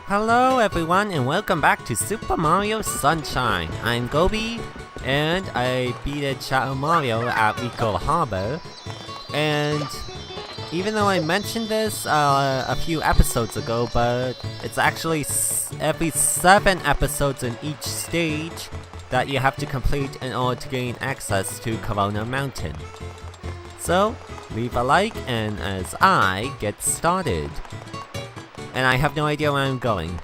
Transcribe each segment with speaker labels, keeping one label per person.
Speaker 1: Hello everyone and welcome back to Super Mario Sunshine. I'm Gobi and I beat Shadow Mario at Rico Harbor. And even though I mentioned this a few episodes ago, but it's actually every 7 episodes in each stage that you have to complete in order to gain access to Corona Mountain. So, leave a like and as I get started. And I have no idea where I'm going.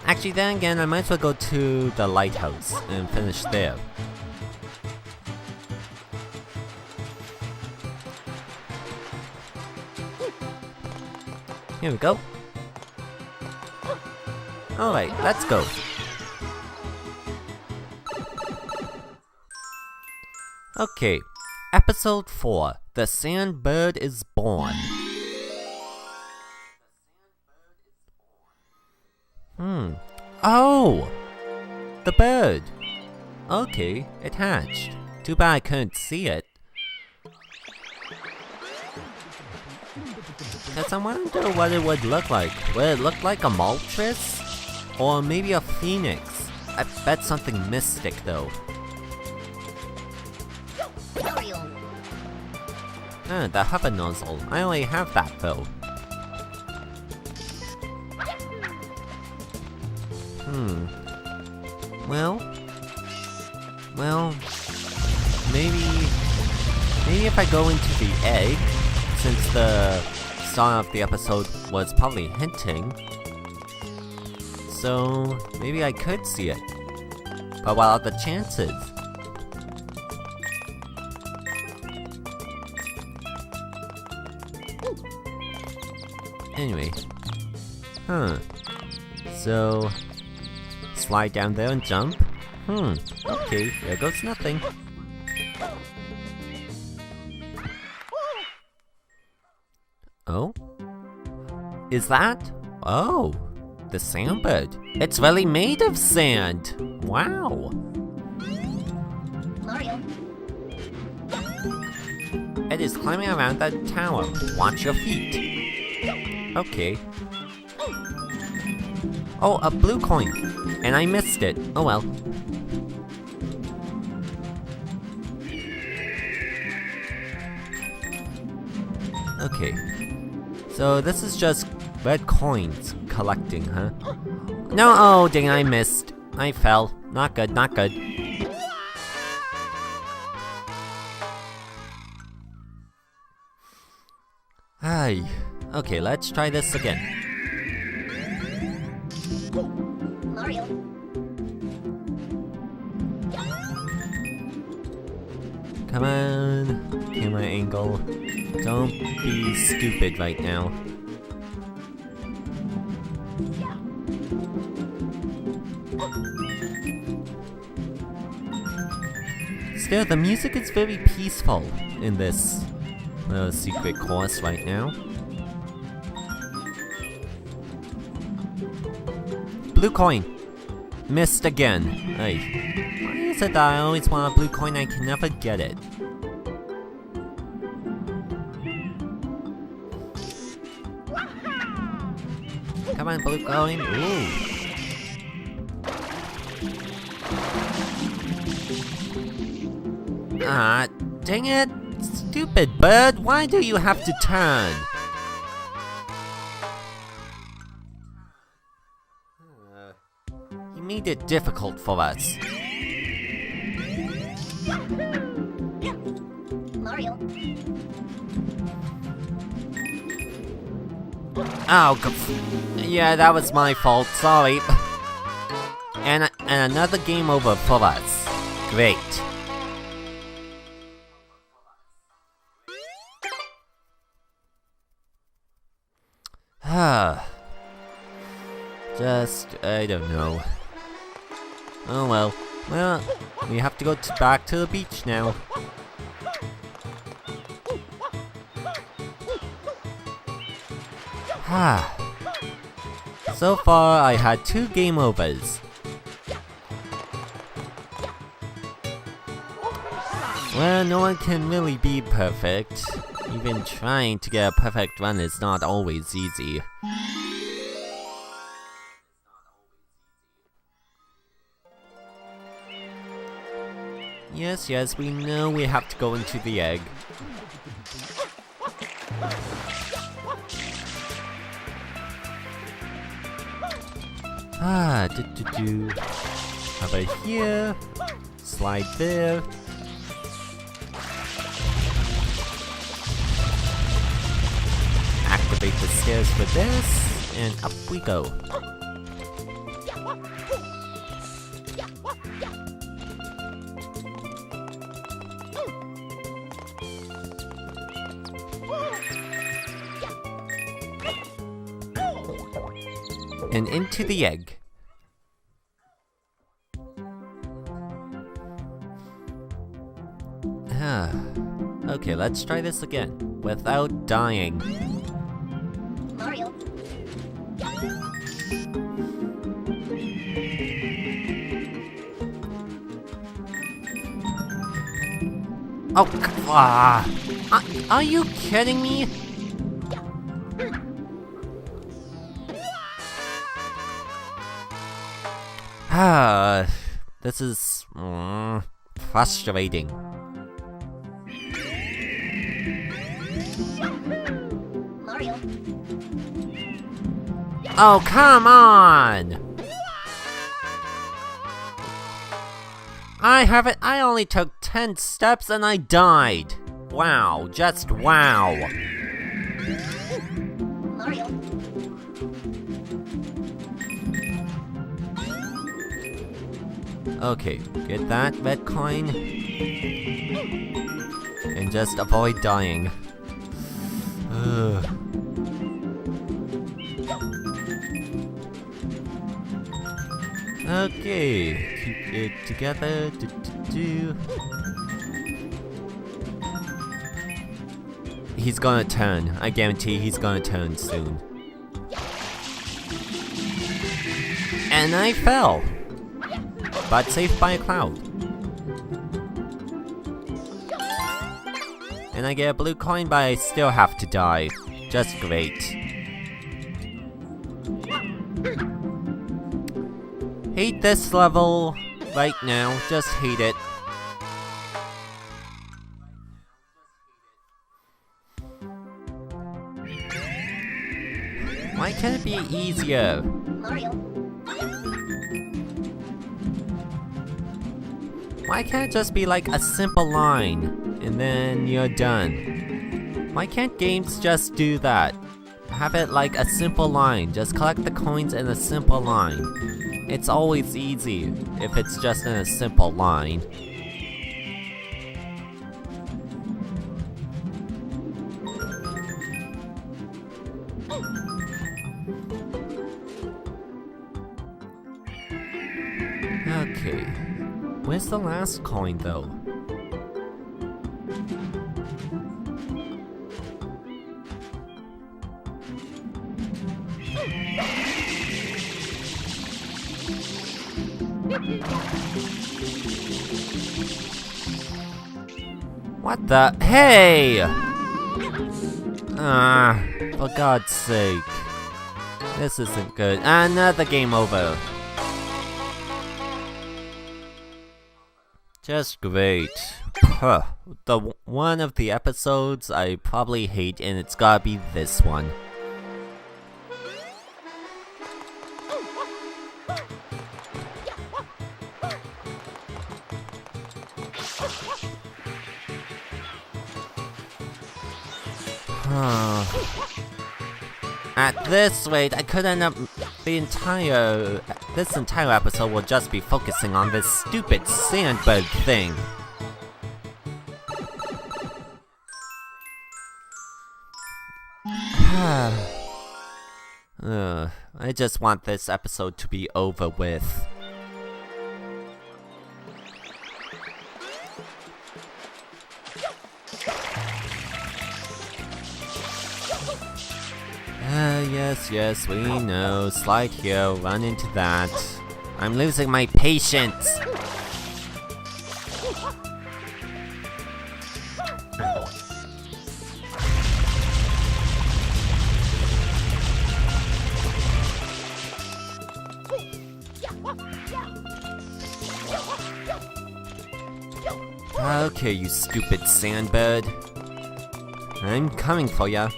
Speaker 1: Actually, then again, I might as well go to the lighthouse and finish there. Here we go. Alright, let's go. Okay, Episode 4, The Sandbird is Born. Oh! The bird! Okay, it hatched. Too bad I couldn't see it. Cause I wonder what it would look like. Would it look like a Moltres? Or maybe a Phoenix? I bet something mystic though. The hover nozzle. I only have that though. Well, maybe if I go into the egg, since the start of the episode was probably hinting, so maybe I could see it. But what are the chances? Anyway, so slide down there and jump. Okay, there goes nothing. Oh? Is that? Oh, the sandbird. It's really made of sand. Wow.
Speaker 2: Mario.
Speaker 1: It is climbing around that tower. Watch your feet. Okay. Oh, a blue coin. And I missed it. Oh well. Okay. So this is just red coins collecting, huh? No, oh dang, I missed. I fell. Not good, not good. Ay. Okay, let's try this again.
Speaker 2: Mario.
Speaker 1: Come on, camera angle. Don't be stupid right now. Still, the music is very peaceful in this little secret course right now. Blue coin! Missed again. Ay. Why is it that I always want a blue coin and I can never get it? Come on, blue coin. Ooh. Ah, dang it! Stupid bird, why do you have to turn? You made it difficult for us.
Speaker 2: Mario.
Speaker 1: Oh, yeah, that was my fault, sorry. And another game over for us. Great. I don't know. Oh well. Well, we have to go back to the beach now. So far, I had 2 game overs. Well, no one can really be perfect. Even trying to get a perfect run is not always easy. Yes, yes, we know we have to go into the egg. How about here? Slide there. Activate the stairs for this, and up we go. And into the egg. Okay, let's try this again, without dying.
Speaker 2: Mario.
Speaker 1: Oh, are you kidding me? This is frustrating.
Speaker 2: Mario.
Speaker 1: Oh, come on! I only took 10 steps and I died. Wow, just wow.
Speaker 2: Mario.
Speaker 1: Okay, get that red coin. And just avoid dying. Ugh. Okay, keep it together. He's gonna turn. I guarantee he's gonna turn soon. And I fell! But saved by a cloud. And I get a blue coin, but I still have to die. Just great. Hate this level right now, just hate it. Why can't it be easier?
Speaker 2: Mario.
Speaker 1: Why can't it just be like a simple line, and then you're done? Why can't games just do that? Have it like a simple line, just collect the coins in a simple line. It's always easy if it's just in a simple line. Okay, where's the last coin though? What the? Hey! For God's sake. This isn't good. Another game over. Just great. The one of the episodes I probably hate, and it's gotta be this one. At this rate, I could end up this entire episode will just be focusing on this stupid sandbird thing. I just want this episode to be over with. Yes, we know. Slide here, run into that. I'm losing my patience! Okay, you stupid sandbird. I'm coming for ya.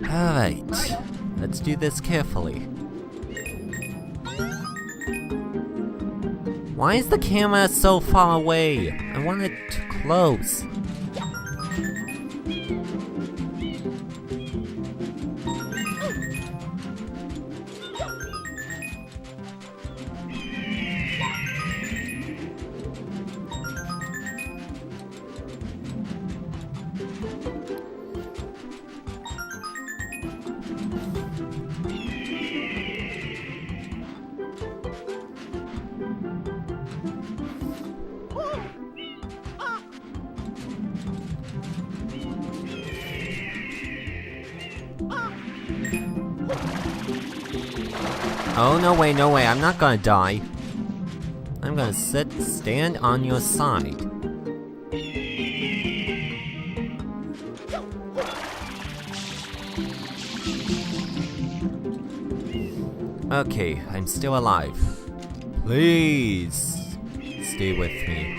Speaker 1: Alright, let's do this carefully. Why is the camera so far away? I want it close. Oh, no way, I'm not gonna die. I'm gonna stand on your side. Okay, I'm still alive. Please, stay with me.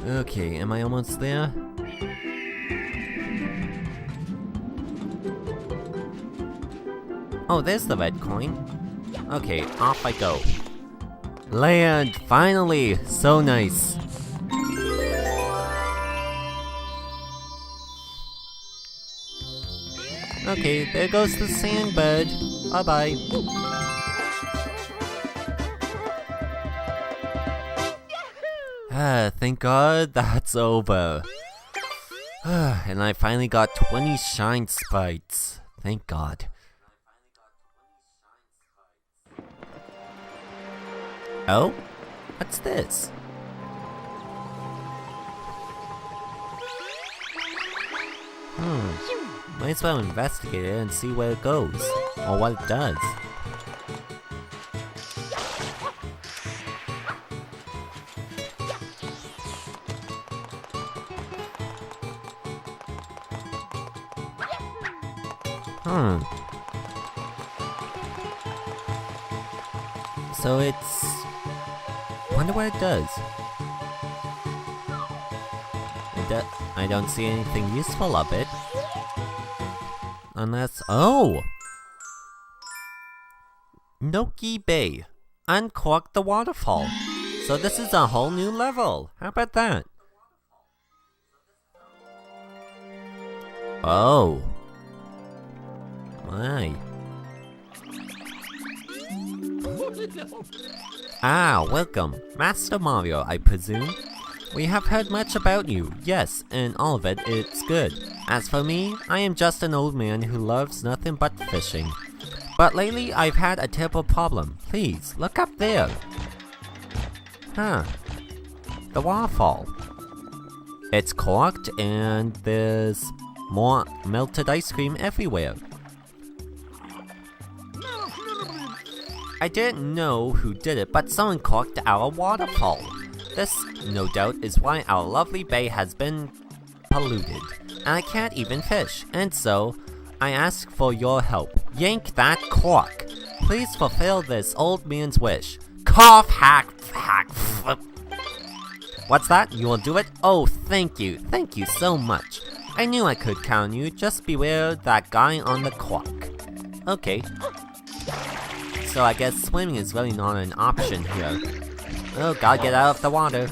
Speaker 1: Okay, am I almost there? Oh, there's the red coin. Okay, off I go. Land! Finally! So nice! Okay, there goes the sandbird. Bye-bye. Thank God that's over. And I finally got 20 shine sprites. Thank God. Oh? What's this? Might as well investigate it and see where it goes. Or what it does. So it's... wonder what it does. I don't see anything useful of it. Unless... oh! Noki Bay. Uncork the waterfall. So this is a whole new level. How about that? Oh. My. Ah, welcome. Master Mario, I presume? We have heard much about you, yes, and all of it's good. As for me, I am just an old man who loves nothing but fishing. But lately, I've had a terrible problem. Please, look up there. Huh. The waterfall. It's corked, and there's more melted ice cream everywhere. I didn't know who did it, but someone corked our waterfall. This, no doubt, is why our lovely bay has been polluted, and I can't even fish. And so, I ask for your help. Yank that cork. Please fulfill this old man's wish. Cough, hack, flip. What's that? You will do it? Oh, thank you. Thank you so much. I knew I could count on you. Just beware that guy on the cork. Okay. So I guess swimming is really not an option here. Oh, gotta get out of the water.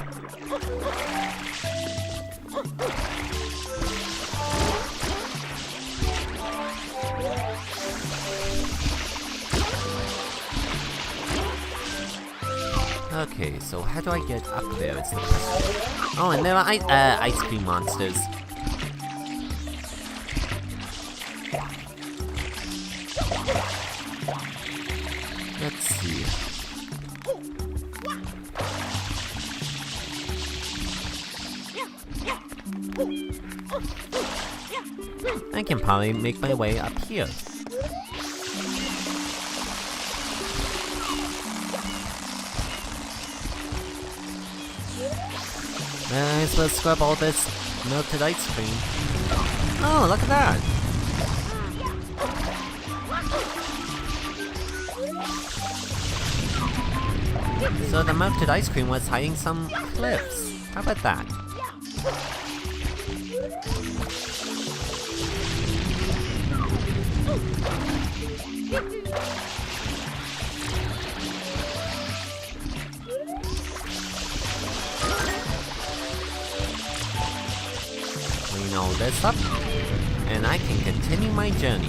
Speaker 1: Okay, so how do I get up there? It's the question. Oh, and there are ice cream monsters. Let's see. I can probably make my way up here. Then I'm supposed to scrub all this melted ice cream. Oh, look at that! So the melted ice cream was hiding some cliffs. How about that? Clean all this up, and I can continue my journey.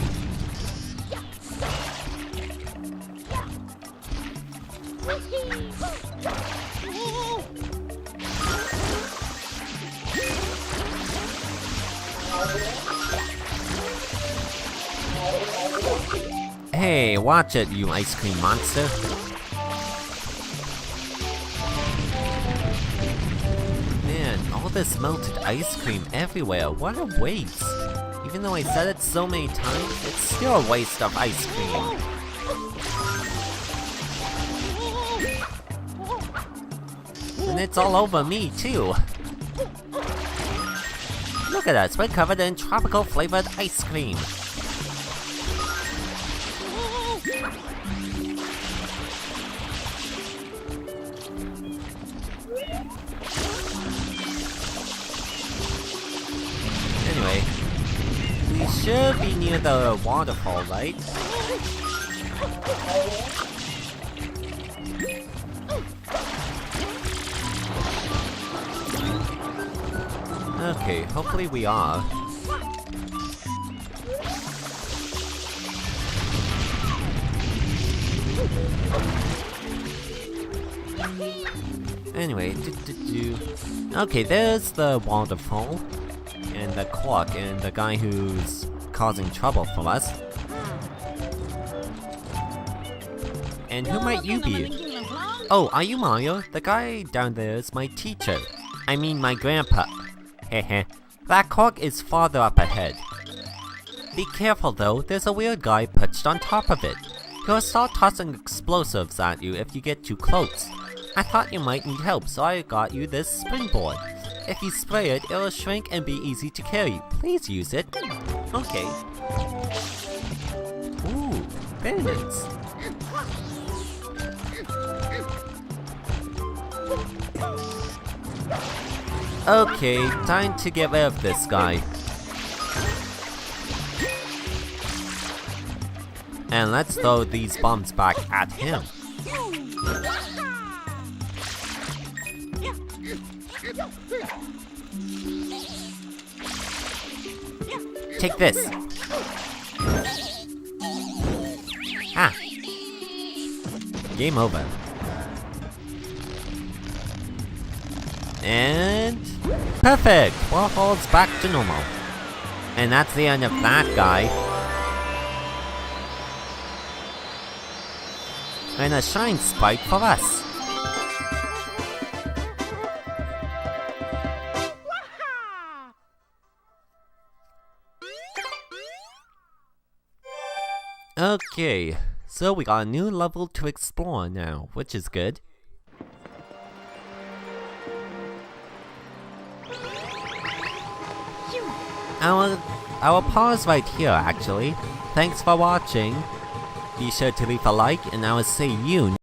Speaker 1: Hey, watch it, you ice cream monster. Man, all this melted ice cream everywhere, what a waste. Even though I said it so many times, it's still a waste of ice cream. And it's all over me, too. Look at us, we're covered in tropical flavored ice cream. Anyway, we should be near the waterfall, right? Okay, hopefully we are. Anyway, okay, there's the waterfall, and the clock, and the guy who's causing trouble for us. And who might you be? Oh, are you Mario? The guy down there is my teacher. I mean my grandpa. Hehe. That clock is farther up ahead. Be careful though, there's a weird guy perched on top of it. He'll start tossing explosives at you if you get too close. I thought you might need help, so I got you this springboard. If you spray it, it'll shrink and be easy to carry. Please use it. Okay. Ooh, very nice. Okay, time to get rid of this guy. And let's throw these bombs back at him. Take this! Ah! Game over. And... perfect! Waterfall's back to normal. And that's the end of that guy. And a shine spike for us. Okay, so we got a new level to explore now, which is good. I'll pause right here actually. Thanks for watching. Be sure to leave a like and I will see you